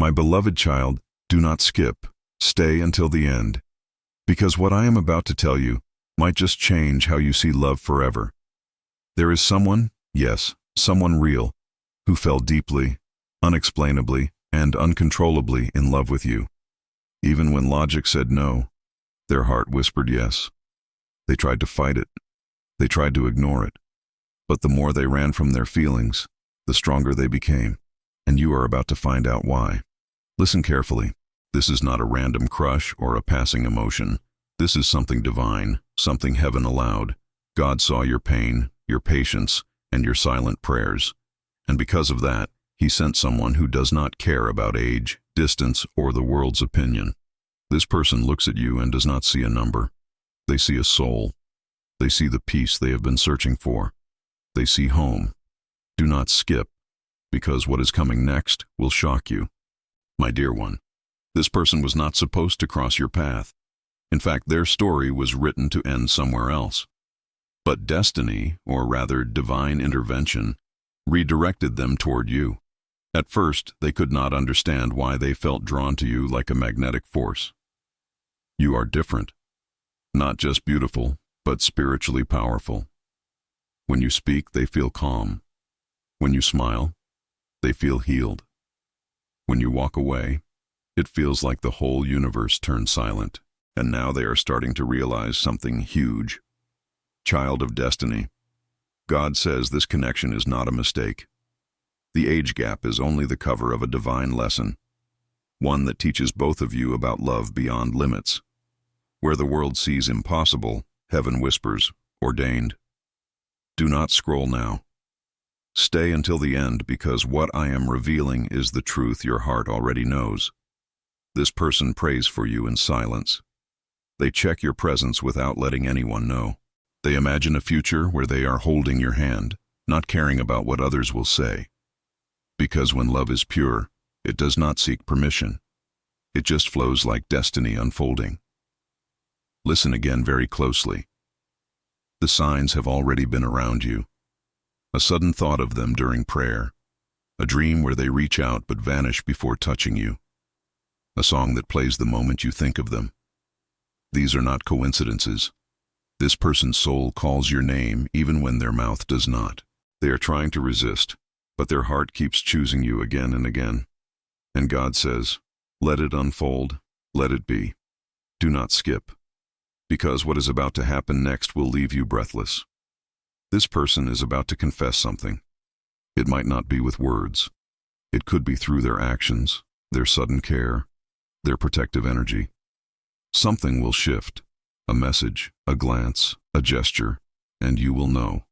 My beloved child, do not skip. Stay until the end. Because what I am about to tell you might just change how you see love forever. There is someone, yes, someone real, who fell deeply, unexplainably, and uncontrollably in love with you. Even when logic said no, their heart whispered yes. They tried to fight it. They tried to ignore it. But the more they ran from their feelings, the stronger they became. And you are about to find out why. Listen carefully. This is not a random crush or a passing emotion. This is something divine, something heaven allowed. God saw your pain, your patience, and your silent prayers. And because of that, He sent someone who does not care about age, distance, or the world's opinion. This person looks at you and does not see a number. They see a soul. They see the peace they have been searching for. They see home. Do not skip, because what is coming next will shock you. My dear one, this person was not supposed to cross your path. In fact, their story was written to end somewhere else. But destiny, or rather divine intervention, redirected them toward you. At first, they could not understand why they felt drawn to you like a magnetic force. You are different. Not just beautiful, but spiritually powerful. When you speak, they feel calm. When you smile, they feel healed. When you walk away, it feels like the whole universe turned silent, and now they are starting to realize something huge. Child of destiny, God says this connection is not a mistake. The age gap is only the cover of a divine lesson, one that teaches both of you about love beyond limits. Where the world sees impossible, heaven whispers, ordained. Do not scroll now. Stay until the end, because what I am revealing is the truth your heart already knows. This person prays for you in silence. They check your presence without letting anyone know. They imagine a future where they are holding your hand, not caring about what others will say. Because when love is pure, it does not seek permission. It just flows like destiny unfolding. Listen again very closely. The signs have already been around you. A sudden thought of them during prayer. A dream where they reach out but vanish before touching you. A song that plays the moment you think of them. These are not coincidences. This person's soul calls your name even when their mouth does not. They are trying to resist, but their heart keeps choosing you again and again. And God says, let it unfold, let it be. Do not skip. Because what is about to happen next will leave you breathless. This person is about to confess something. It might not be with words. It could be through their actions, their sudden care, their protective energy. Something will shift. A message, a glance, a gesture, and you will know.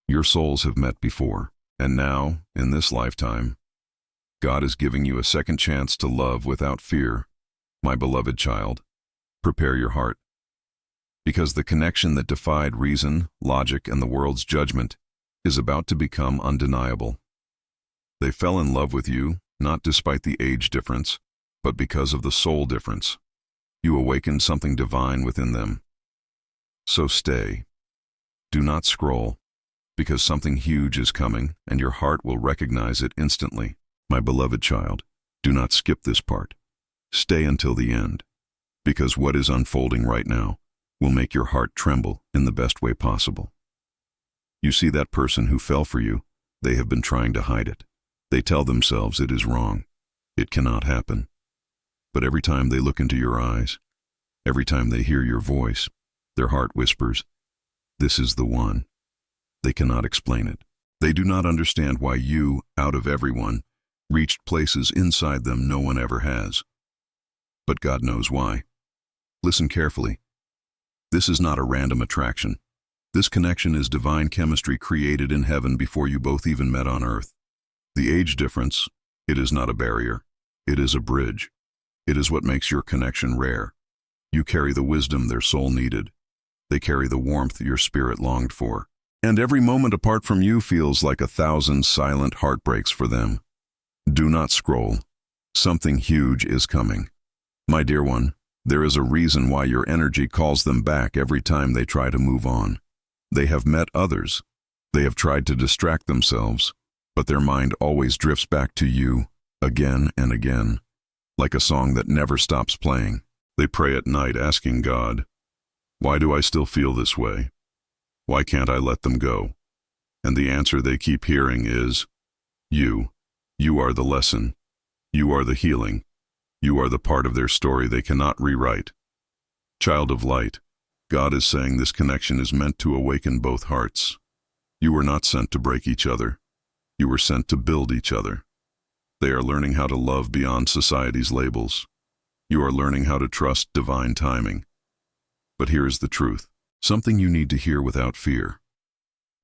Your souls have met before, and now, in this lifetime, God is giving you a second chance to love without fear. My beloved child, prepare your heart. Because the connection that defied reason, logic, and the world's judgment is about to become undeniable. They fell in love with you, not despite the age difference, but because of the soul difference. You awakened something divine within them. So stay. Do not scroll, because something huge is coming, and your heart will recognize it instantly. My beloved child, do not skip this part. Stay until the end, because what is unfolding right now will make your heart tremble in the best way possible. You see that person who fell for you, they have been trying to hide it. They tell themselves it is wrong. It cannot happen. But every time they look into your eyes, every time they hear your voice, their heart whispers, this is the one. They cannot explain it. They do not understand why you, out of everyone, reached places inside them no one ever has. But God knows why. Listen carefully. This is not a random attraction. This connection is divine chemistry created in heaven before you both even met on earth. The age difference, it is not a barrier. It is a bridge. It is what makes your connection rare. You carry the wisdom their soul needed. They carry the warmth your spirit longed for. And every moment apart from you feels like 1,000 silent heartbreaks for them. Do not scroll. Something huge is coming. My dear one, there is a reason why your energy calls them back every time they try to move on. They have met others. They have tried to distract themselves, but their mind always drifts back to you. again and again, like a song that never stops playing. They pray at night asking God, "Why do I still feel this way? Why can't I let them go?" And the answer they keep hearing is, You are the lesson. You are the healing. You are the part of their story they cannot rewrite. Child of light, God is saying this connection is meant to awaken both hearts. You were not sent to break each other. You were sent to build each other. They are learning how to love beyond society's labels. You are learning how to trust divine timing. But here is the truth, something you need to hear without fear.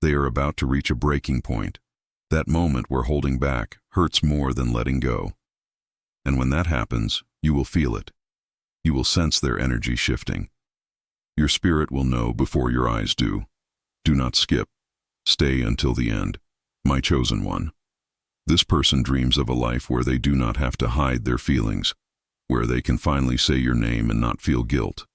They are about to reach a breaking point, that moment where holding back hurts more than letting go. And when that happens, you will feel it. You will sense their energy shifting. Your spirit will know before your eyes do. Do not skip. Stay until the end, my chosen one. This person dreams of a life where they do not have to hide their feelings, where they can finally say your name and not feel guilt,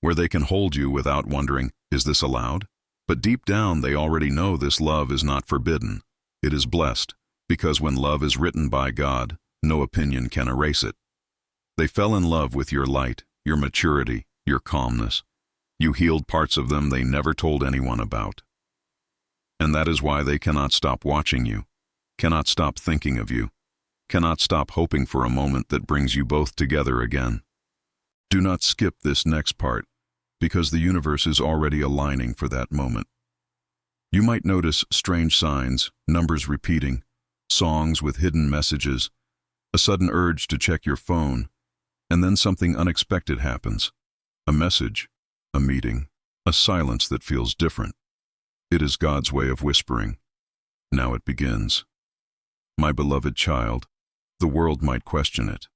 where they can hold you without wondering, is this allowed? But deep down, they already know this love is not forbidden. It is blessed, because when love is written by God, no opinion can erase it. They fell in love with your light, your maturity, your calmness. You healed parts of them they never told anyone about. And that is why they cannot stop watching you, cannot stop thinking of you, cannot stop hoping for a moment that brings you both together again. Do not skip this next part, because the universe is already aligning for that moment. You might notice strange signs, numbers repeating, songs with hidden messages, a sudden urge to check your phone, and then something unexpected happens. A message, a meeting, a silence that feels different. It is God's way of whispering. Now it begins. My beloved child, the world might question it.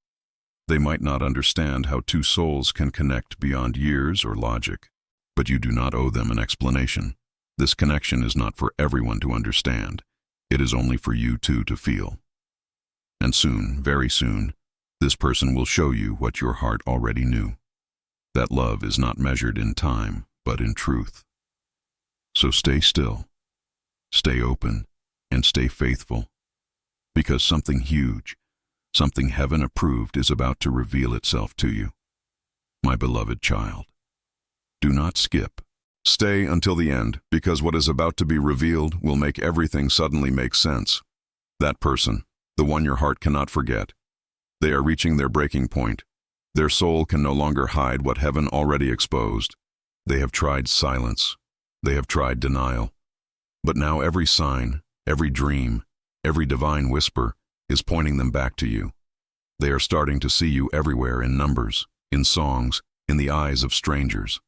They might not understand how two souls can connect beyond years or logic, but you do not owe them an explanation. This connection is not for everyone to understand. It is only for you two to feel. And soon, very soon, this person will show you what your heart already knew. That love is not measured in time, but in truth. So stay still, stay open, and stay faithful, because something huge, something heaven-approved is about to reveal itself to you. My beloved child, do not skip. Stay until the end, because what is about to be revealed will make everything suddenly make sense. That person, the one your heart cannot forget, they are reaching their breaking point. Their soul can no longer hide what heaven already exposed. They have tried silence. They have tried denial. But now every sign, every dream, every divine whisper is pointing them back to you. They are starting to see you everywhere in numbers, in songs, in the eyes of strangers.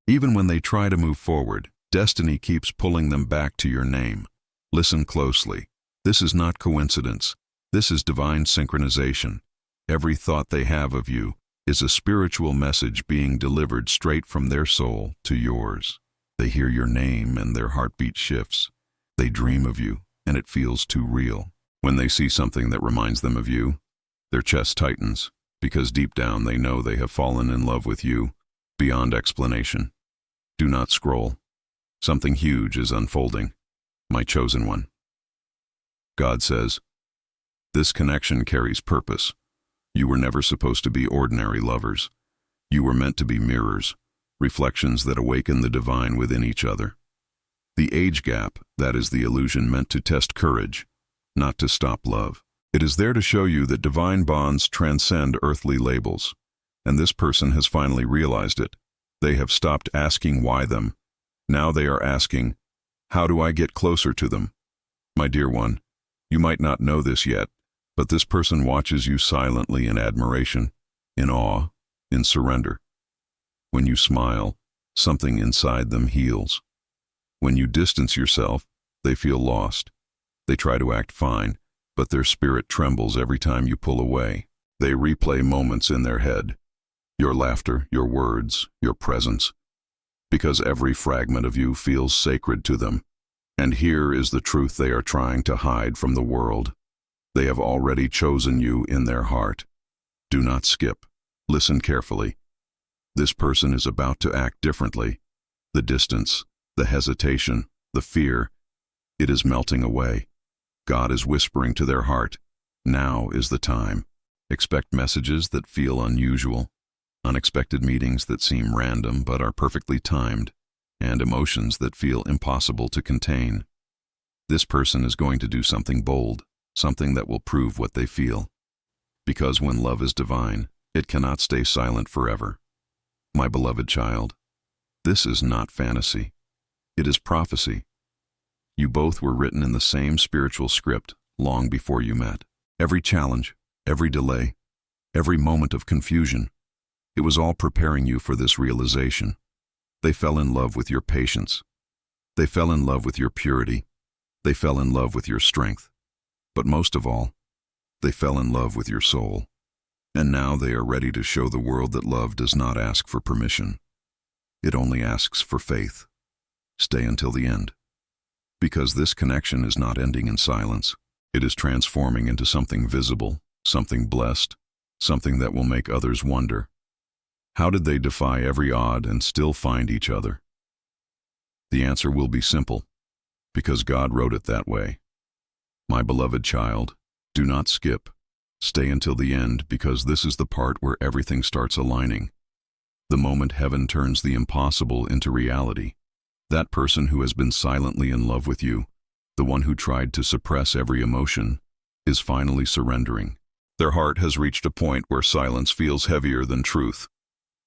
Even when they try to move forward, destiny keeps pulling them back to your name. Listen closely. This is not coincidence. This is divine synchronization. Every thought they have of you is a spiritual message being delivered straight from their soul to yours. They hear your name and their heartbeat shifts. They dream of you, and it feels too real. When they see something that reminds them of you, their chest tightens, because deep down they know they have fallen in love with you, beyond explanation. Do not scroll. Something huge is unfolding, my chosen one. God says, this connection carries purpose. You were never supposed to be ordinary lovers. You were meant to be mirrors, reflections that awaken the divine within each other. The age gap, that is the illusion meant to test courage, not to stop love. It is there to show you that divine bonds transcend earthly labels, and this person has finally realized it. They have stopped asking why them. Now they are asking, how do I get closer to them? My dear one, you might not know this yet, but this person watches you silently in admiration, in awe, in surrender. When you smile, something inside them heals. When you distance yourself, they feel lost. They try to act fine, but their spirit trembles every time you pull away. They replay moments in their head, your laughter, your words, your presence, because every fragment of you feels sacred to them. And here is the truth they are trying to hide from the world. They have already chosen you in their heart. Do not skip. Listen carefully. This person is about to act differently. The distance, the hesitation, the fear, it is melting away. God is whispering to their heart, Now is the time. Expect messages that feel unusual, unexpected meetings that seem random but are perfectly timed, and emotions that feel impossible to contain. This person is going to do something bold, something that will prove what they feel. Because when love is divine, it cannot stay silent forever. My beloved child, this is not fantasy. It is prophecy. You both were written in the same spiritual script long before you met. Every challenge, every delay, every moment of confusion, it was all preparing you for this realization. They fell in love with your patience. They fell in love with your purity. They fell in love with your strength. But most of all, they fell in love with your soul. And now they are ready to show the world that love does not ask for permission. It only asks for faith. Stay until the end. Because this connection is not ending in silence. It is transforming into something visible, something blessed, something that will make others wonder. How did they defy every odd and still find each other? The answer will be simple, because God wrote it that way. My beloved child, do not skip. Stay until the end, because this is the part where everything starts aligning. The moment heaven turns the impossible into reality. That person who has been silently in love with you, the one who tried to suppress every emotion, is finally surrendering. Their heart has reached a point where silence feels heavier than truth.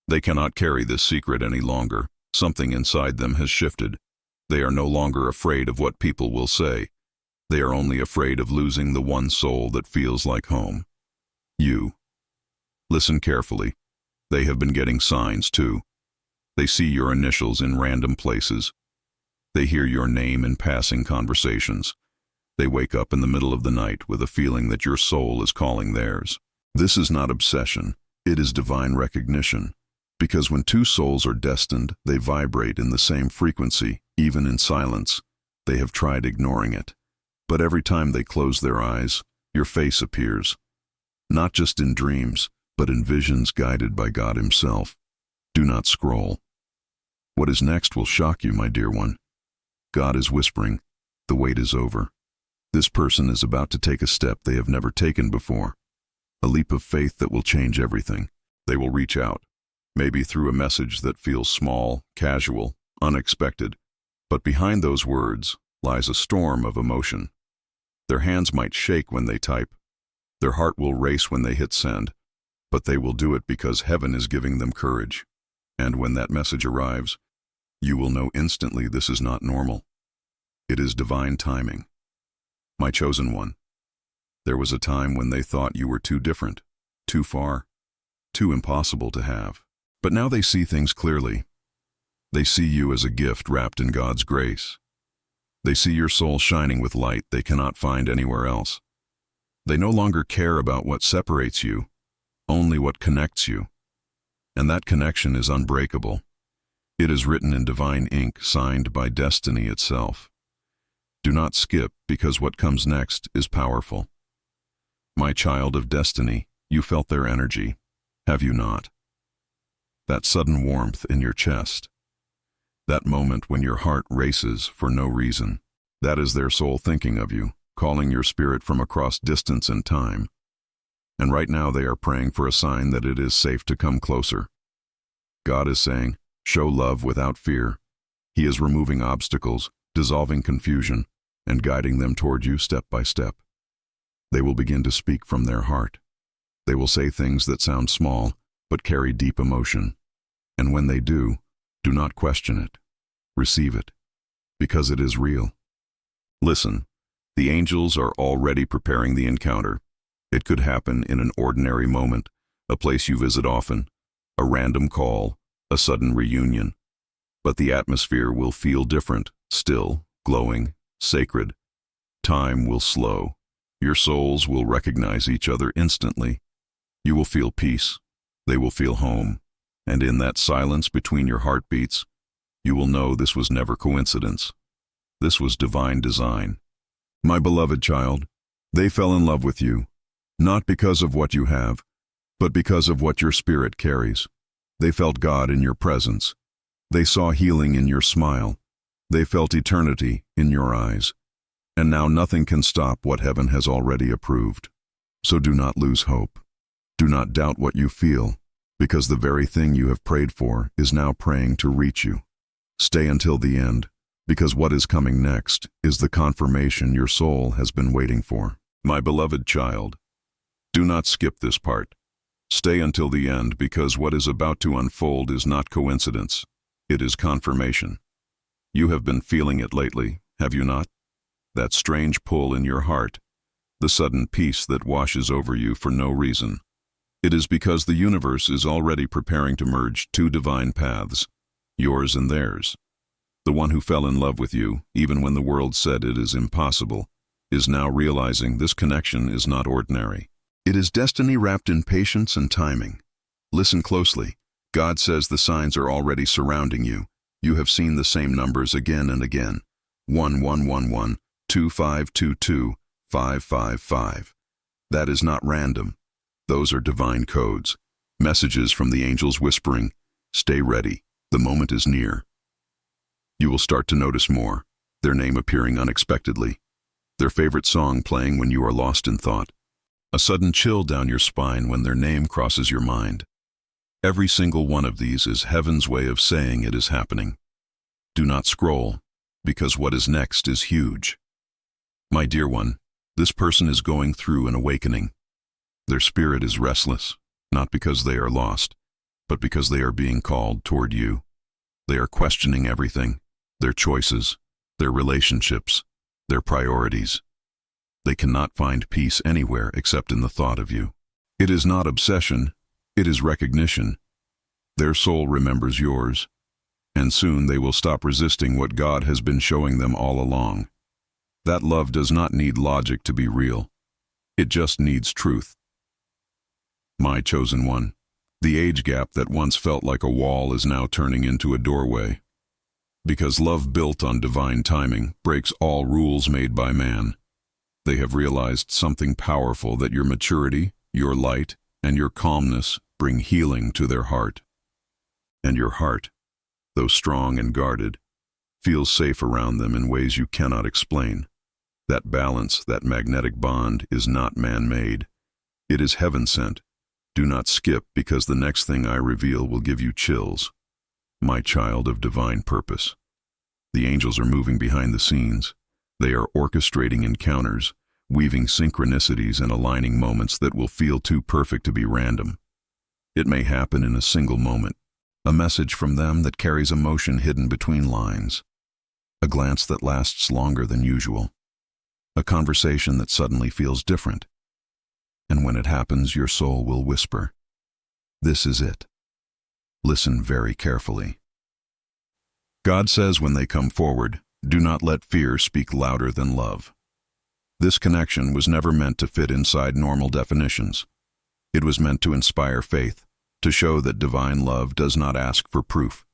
They cannot carry this secret any longer. Something inside them has shifted. They are no longer afraid of what people will say. They are only afraid of losing the one soul that feels like home. You. Listen carefully. They have been getting signs too. They see your initials in random places. They hear your name in passing conversations. They wake up in the middle of the night with a feeling that your soul is calling theirs. This is not obsession. It is divine recognition. Because when two souls are destined, they vibrate in the same frequency, even in silence. They have tried ignoring it. But every time they close their eyes, your face appears. Not just in dreams, but in visions guided by God Himself. Do not scroll. What is next will shock you, my dear one. God is whispering, the wait is over. This person is about to take a step they have never taken before. A leap of faith that will change everything. They will reach out, maybe through a message that feels small, casual, unexpected. But behind those words lies a storm of emotion. Their hands might shake when they type. Their heart will race when they hit send. But they will do it because heaven is giving them courage. And when that message arrives, you will know instantly this is not normal. It is divine timing. My chosen one, there was a time when they thought you were too different, too far, too impossible to have. But now they see things clearly. They see you as a gift wrapped in God's grace. They see your soul shining with light they cannot find anywhere else. They no longer care about what separates you, only what connects you. And that connection is unbreakable. It is written in divine ink, signed by destiny itself. Do not skip, because what comes next is powerful. My child of destiny, you felt their energy, have you not? That sudden warmth in your chest. That moment when your heart races for no reason. That is their soul thinking of you, calling your spirit from across distance and time. And right now they are praying for a sign that it is safe to come closer. God is saying, show love without fear. He is removing obstacles, dissolving confusion, and guiding them toward you step by step. They will begin to speak from their heart. They will say things that sound small, but carry deep emotion. And when they do not question it. Receive it, because it is real. Listen, the angels are already preparing the encounter. It could happen in an ordinary moment, a place you visit often, a random call, a sudden reunion. But the atmosphere will feel different, still, glowing, sacred. Time will slow. Your souls will recognize each other instantly. You will feel peace. They will feel home. And in that silence between your heartbeats, you will know this was never coincidence. This was divine design. My beloved child, they fell in love with you, not because of what you have, but because of what your spirit carries. They felt God in your presence. They saw healing in your smile. They felt eternity in your eyes. And now nothing can stop what heaven has already approved. So do not lose hope. Do not doubt what you feel, because the very thing you have prayed for is now praying to reach you. Stay until the end, because what is coming next is the confirmation your soul has been waiting for. My beloved child, do not skip this part. Stay until the end, because what is about to unfold is not coincidence. It is confirmation. You have been feeling it lately, have you not? That strange pull in your heart, the sudden peace that washes over you for no reason. It is because the universe is already preparing to merge two divine paths, yours and theirs. The one who fell in love with you, even when the world said it is impossible, is now realizing this connection is not ordinary. It is destiny wrapped in patience and timing. Listen closely. God says the signs are already surrounding you. You have seen the same numbers again and again. 1111, 2522, 555. That is not random. Those are divine codes. Messages from the angels whispering, stay ready, the moment is near. You will start to notice more, their name appearing unexpectedly, their favorite song playing when you are lost in thought, a sudden chill down your spine when their name crosses your mind. Every single one of these is heaven's way of saying it is happening. Do not scroll, because what is next is huge. My dear one, this person is going through an awakening. Their spirit is restless, not because they are lost, but because they are being called toward you. They are questioning everything, their choices, their relationships, their priorities. They cannot find peace anywhere except in the thought of you. It is not obsession, it is recognition. Their soul remembers yours, and soon they will stop resisting what God has been showing them all along. That love does not need logic to be real. It just needs truth. My chosen one, the age gap that once felt like a wall is now turning into a doorway. Because love built on divine timing breaks all rules made by man. They have realized something powerful, that your maturity, your light, and your calmness bring healing to their heart. And your heart, though strong and guarded, feels safe around them in ways you cannot explain. That balance, that magnetic bond, is not man-made. It is heaven-sent. Do not skip, because the next thing I reveal will give you chills. My child of divine purpose. The angels are moving behind the scenes. They are orchestrating encounters, weaving synchronicities and aligning moments that will feel too perfect to be random. It may happen in a single moment. A message from them that carries emotion hidden between lines. A glance that lasts longer than usual. A conversation that suddenly feels different. And when it happens, your soul will whisper, "This is it." Listen very carefully. God says when they come forward, do not let fear speak louder than love. This connection was never meant to fit inside normal definitions. It was meant to inspire faith, to show that divine love does not ask for proof.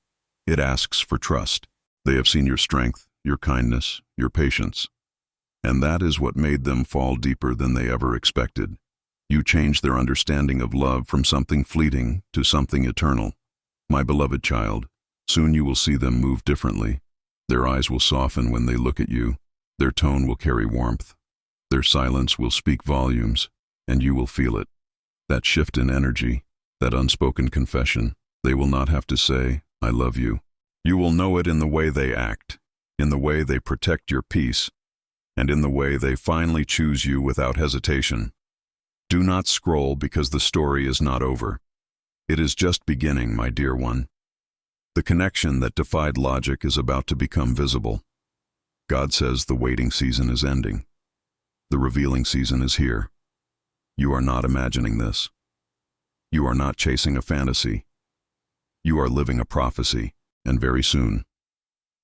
It asks for trust. They have seen your strength, your kindness, your patience. And that is what made them fall deeper than they ever expected. You changed their understanding of love from something fleeting to something eternal. My beloved child, soon you will see them move differently. Their eyes will soften when they look at you. Their tone will carry warmth. Their silence will speak volumes, and you will feel it. That shift in energy, that unspoken confession, they will not have to say, "I love you." You will know it in the way they act, in the way they protect your peace, and in the way they finally choose you without hesitation. Do not scroll, because the story is not over. It is just beginning, my dear one. The connection that defied logic is about to become visible. God says the waiting season is ending. The revealing season is here. You are not imagining this. You are not chasing a fantasy. You are living a prophecy, and very soon,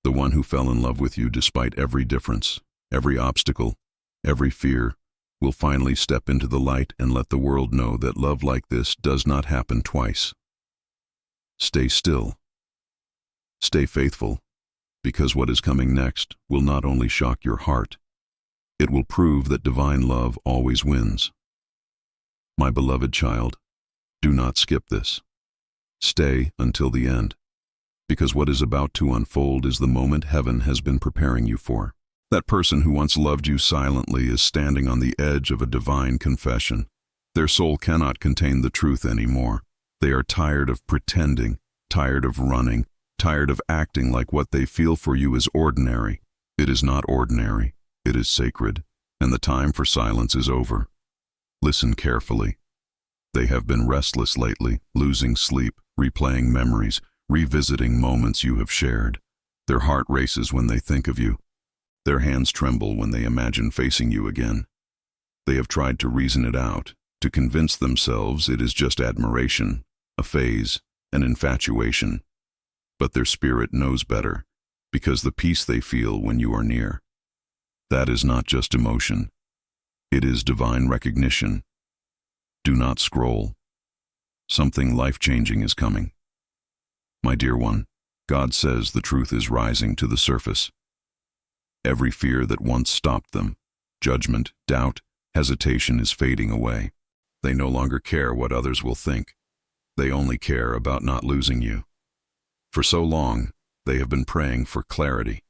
the one who fell in love with you despite every difference, every obstacle, every fear, will finally step into the light and let the world know that love like this does not happen twice. Stay still. Stay faithful, because what is coming next will not only shock your heart, it will prove that divine love always wins. My beloved child, do not skip this. Stay until the end, because what is about to unfold is the moment heaven has been preparing you for. That person who once loved you silently is standing on the edge of a divine confession. Their soul cannot contain the truth anymore. They are tired of pretending, tired of running, tired of acting like what they feel for you is ordinary. It is not ordinary. It is sacred, and the time for silence is over. Listen carefully. They have been restless lately, losing sleep, replaying memories, revisiting moments you have shared. Their heart races when they think of you. Their hands tremble when they imagine facing you again. They have tried to reason it out, to convince themselves it is just admiration, a phase, an infatuation. But their spirit knows better, because the peace they feel when you are near. That is not just emotion. It is divine recognition. Do not scroll. Something life-changing is coming. My dear one, God says the truth is rising to the surface. Every fear that once stopped them, judgment, doubt, hesitation is fading away. They no longer care what others will think. They only care about not losing you. For so long, they have been praying for clarity.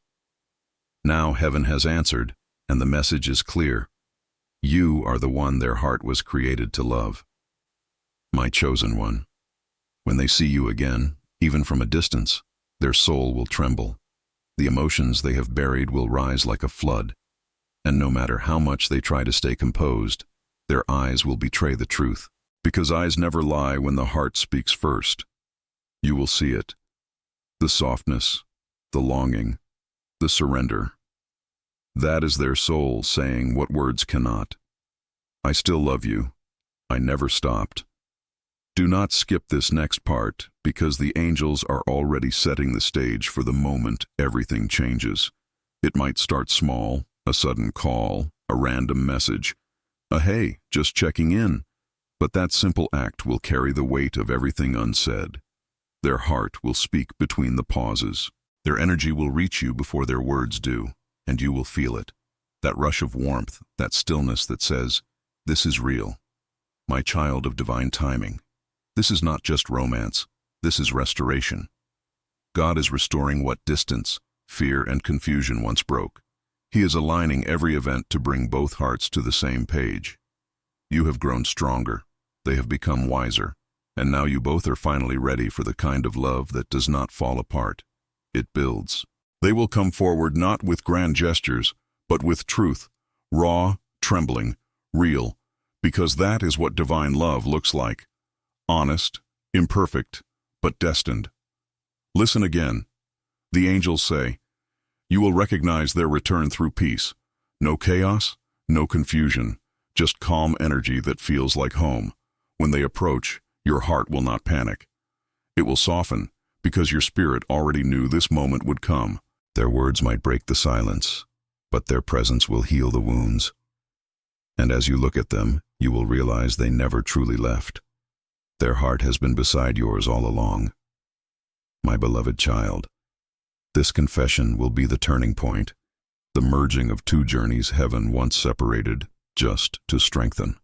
Now heaven has answered, and the message is clear. You are the one their heart was created to love. My chosen one. When they see you again, even from a distance, their soul will tremble. The emotions they have buried will rise like a flood. And no matter how much they try to stay composed, their eyes will betray the truth. Because eyes never lie when the heart speaks first. You will see it. The softness, the longing, the surrender. That is their soul saying what words cannot. I still love you. I never stopped. Do not skip this next part, because the angels are already setting the stage for the moment everything changes. It might start small, a sudden call, a random message, a hey, just checking in. But that simple act will carry the weight of everything unsaid. Their heart will speak between the pauses. Their energy will reach you before their words do, and you will feel it. That rush of warmth, that stillness that says, this is real. My child of divine timing. This is not just romance. This is restoration. God is restoring what distance, fear, and confusion once broke. He is aligning every event to bring both hearts to the same page. You have grown stronger. They have become wiser. And now you both are finally ready for the kind of love that does not fall apart. It builds. They will come forward not with grand gestures, but with truth, raw, trembling, real, because that is what divine love looks like. Honest, imperfect, but destined. Listen again. The angels say, you will recognize their return through peace. No chaos, no confusion, just calm energy that feels like home. When they approach, your heart will not panic. It will soften, because your spirit already knew this moment would come. Their words might break the silence, but their presence will heal the wounds. And as you look at them, you will realize they never truly left. Their heart has been beside yours all along. My beloved child, this confession will be the turning point, the merging of two journeys heaven once separated, just to strengthen.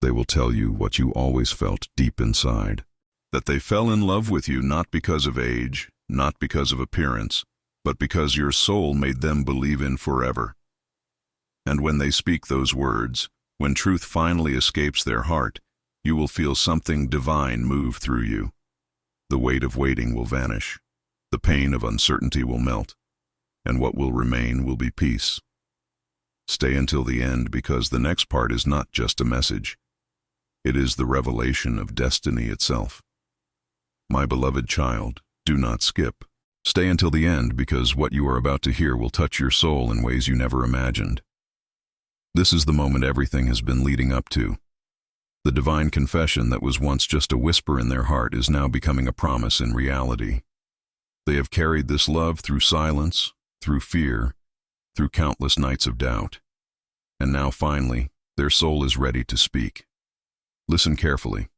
They will tell you what you always felt deep inside, that they fell in love with you not because of age, not because of appearance, but because your soul made them believe in forever. And when they speak those words, when truth finally escapes their heart, you will feel something divine move through you. The weight of waiting will vanish. The pain of uncertainty will melt. And what will remain will be peace. Stay until the end, because the next part is not just a message. It is the revelation of destiny itself. My beloved child, do not skip. Stay until the end, because what you are about to hear will touch your soul in ways you never imagined. This is the moment everything has been leading up to. The divine confession that was once just a whisper in their heart is now becoming a promise in reality. They have carried this love through silence, through fear, through countless nights of doubt. And now finally, their soul is ready to speak. Listen carefully.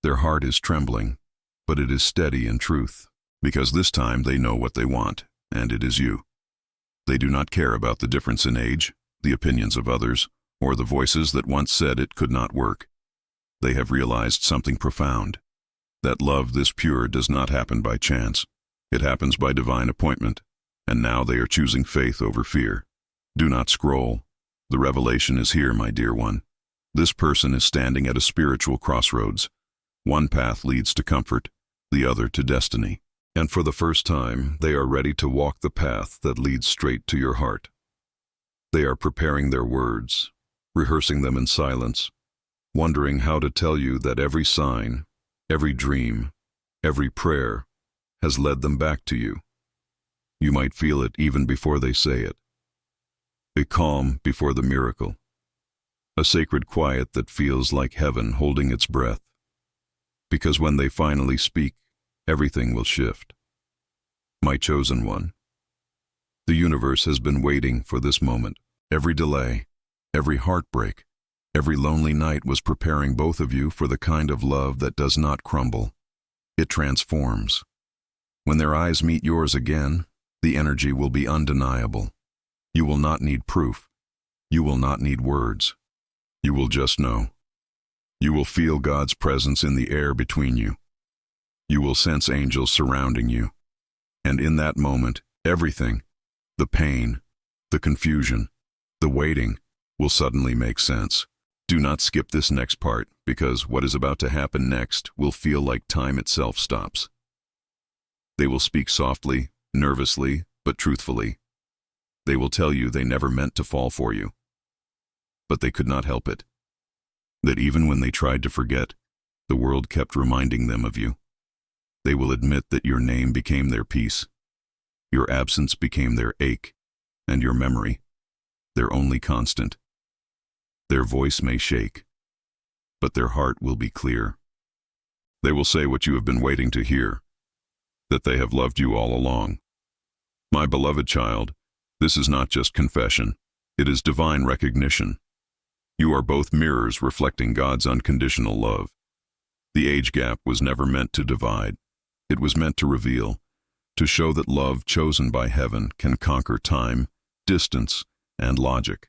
Their heart is trembling, but it is steady in truth, because this time they know what they want, and it is you. They do not care about the difference in age, the opinions of others, or the voices that once said it could not work. They have realized something profound, that love this pure does not happen by chance. It happens by divine appointment, and now they are choosing faith over fear. Do not scroll. The revelation is here, my dear one. This person is standing at a spiritual crossroads. One path leads to comfort, the other to destiny. And for the first time, they are ready to walk the path that leads straight to your heart. They are preparing their words, rehearsing them in silence, wondering how to tell you that every sign, every dream, every prayer has led them back to you. You might feel it even before they say it. A calm before the miracle. A sacred quiet that feels like heaven holding its breath. Because when they finally speak, everything will shift. My chosen one. The universe has been waiting for this moment. Every delay, every heartbreak, every lonely night was preparing both of you for the kind of love that does not crumble. It transforms. When their eyes meet yours again, the energy will be undeniable. You will not need proof. You will not need words. You will just know. You will feel God's presence in the air between you. You will sense angels surrounding you. And in that moment, everything, the pain, the confusion, the waiting, will suddenly make sense. Do not skip this next part, because what is about to happen next will feel like time itself stops. They will speak softly, nervously, but truthfully. They will tell you they never meant to fall for you. But they could not help it. That even when they tried to forget, the world kept reminding them of you. They will admit that your name became their peace. Your absence became their ache, and your memory, their only constant. Their voice may shake, but their heart will be clear. They will say what you have been waiting to hear, that they have loved you all along. My beloved child, this is not just confession, it is divine recognition. You are both mirrors reflecting God's unconditional love. The age gap was never meant to divide. It was meant to reveal, to show that love chosen by heaven can conquer time, distance, and logic.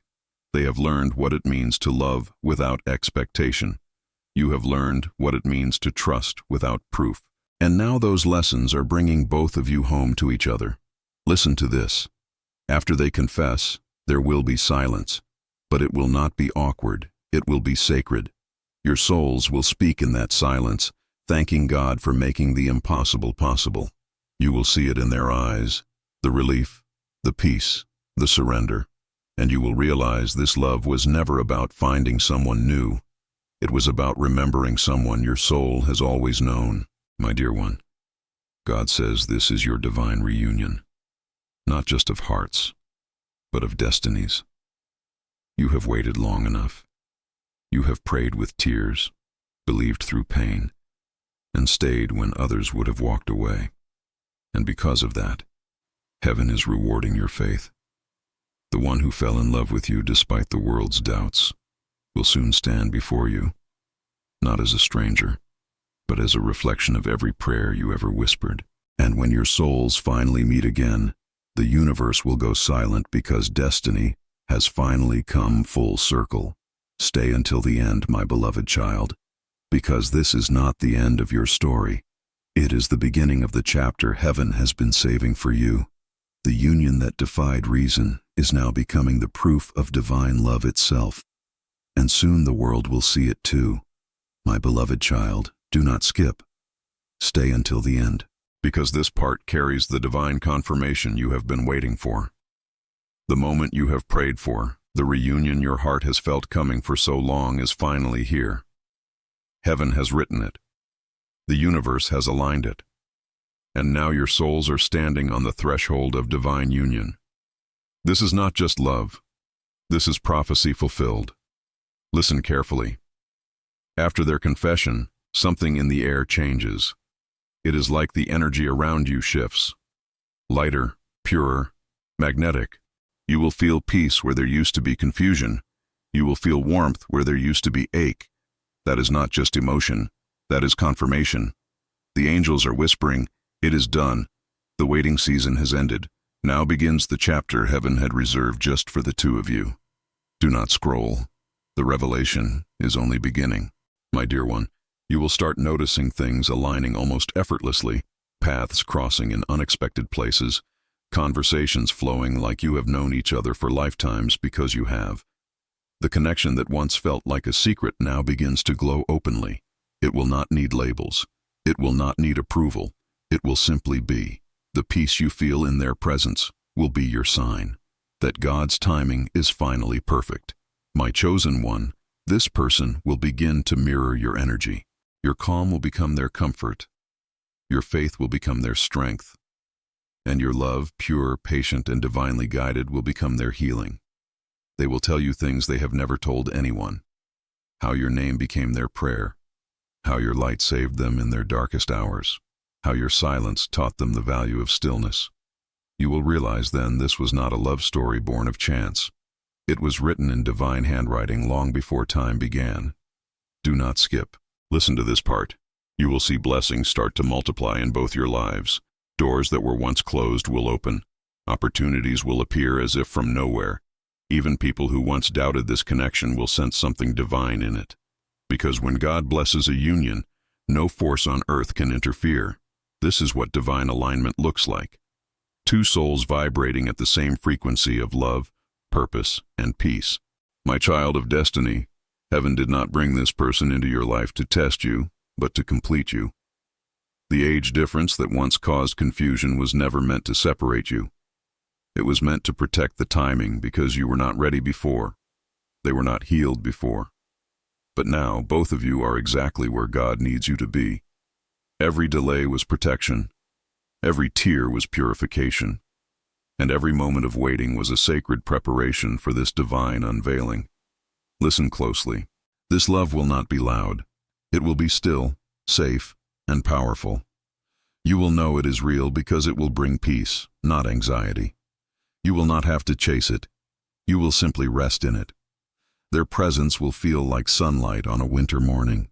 They have learned what it means to love without expectation. You have learned what it means to trust without proof. And now those lessons are bringing both of you home to each other. Listen to this. After they confess, there will be silence. But it will not be awkward. It will be sacred. Your souls will speak in that silence, thanking God for making the impossible possible. You will see it in their eyes, the relief, the peace, the surrender. And you will realize this love was never about finding someone new. It was about remembering someone your soul has always known. My dear one, God says this is your divine reunion, not just of hearts, but of destinies. You have waited long enough. You have prayed with tears, believed through pain, and stayed when others would have walked away. And because of that, heaven is rewarding your faith. The one who fell in love with you despite the world's doubts will soon stand before you, not as a stranger, but as a reflection of every prayer you ever whispered. And when your souls finally meet again, the universe will go silent because destiny has finally come full circle. Stay until the end, my beloved child, because this is not the end of your story. It is the beginning of the chapter heaven has been saving for you. The union that defied reason is now becoming the proof of divine love itself. And soon the world will see it too. My beloved child, do not skip. Stay until the end, because this part carries the divine confirmation you have been waiting for. The moment you have prayed for, the reunion your heart has felt coming for so long is finally here. Heaven has written it. The universe has aligned it. And now your souls are standing on the threshold of divine union. This is not just love. This is prophecy fulfilled. Listen carefully. After their confession, something in the air changes. It is like the energy around you shifts. Lighter, purer, magnetic. You will feel peace where there used to be confusion. You will feel warmth where there used to be ache. That is not just emotion. That is confirmation. The angels are whispering, "It is done. The waiting season has ended. Now begins the chapter heaven had reserved just for the two of you." Do not scroll. The revelation is only beginning. My dear one, you will start noticing things aligning almost effortlessly, paths crossing in unexpected places, conversations flowing like you have known each other for lifetimes because you have. The connection that once felt like a secret now begins to glow openly. It will not need labels. It will not need approval. It will simply be. The peace you feel in their presence will be your sign that God's timing is finally perfect. My chosen one, this person will begin to mirror your energy. Your calm will become their comfort. Your faith will become their strength. And your love, pure, patient, and divinely guided, will become their healing. They will tell you things they have never told anyone. How your name became their prayer. How your light saved them in their darkest hours. How your silence taught them the value of stillness. You will realize then this was not a love story born of chance. It was written in divine handwriting long before time began. Do not skip. Listen to this part. You will see blessings start to multiply in both your lives. Doors that were once closed will open. Opportunities will appear as if from nowhere. Even people who once doubted this connection will sense something divine in it. Because when God blesses a union, no force on earth can interfere. This is what divine alignment looks like. Two souls vibrating at the same frequency of love, purpose, and peace. My child of destiny, heaven did not bring this person into your life to test you, but to complete you. The age difference that once caused confusion was never meant to separate you. It was meant to protect the timing because you were not ready before. They were not healed before. But now, both of you are exactly where God needs you to be. Every delay was protection. Every tear was purification. And every moment of waiting was a sacred preparation for this divine unveiling. Listen closely. This love will not be loud. It will be still, safe, and powerful. You will know it is real because it will bring peace, not anxiety. You will not have to chase it. You will simply rest in it. Their presence will feel like sunlight on a winter morning,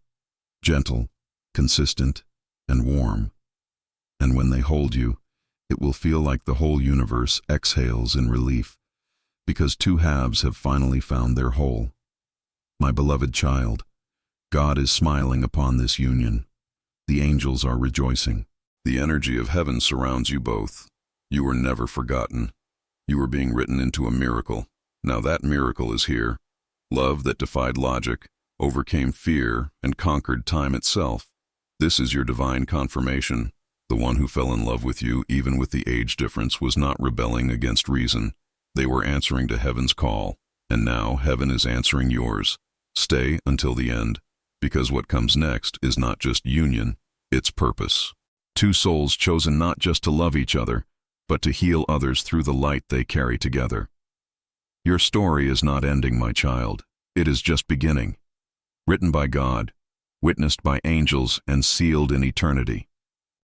gentle, consistent, and warm. And when they hold you, it will feel like the whole universe exhales in relief, because two halves have finally found their whole. My beloved child, God is smiling upon this union. The angels are rejoicing. The energy of heaven surrounds you both. You were never forgotten. You were being written into a miracle. Now that miracle is here. Love that defied logic, overcame fear, and conquered time itself. This is your divine confirmation. The one who fell in love with you, even with the age difference, was not rebelling against reason. They were answering to heaven's call. And now heaven is answering yours. Stay until the end, because what comes next is not just union, it's purpose. Two souls chosen not just to love each other, but to heal others through the light they carry together. Your story is not ending, my child. It is just beginning. Written by God, witnessed by angels, and sealed in eternity.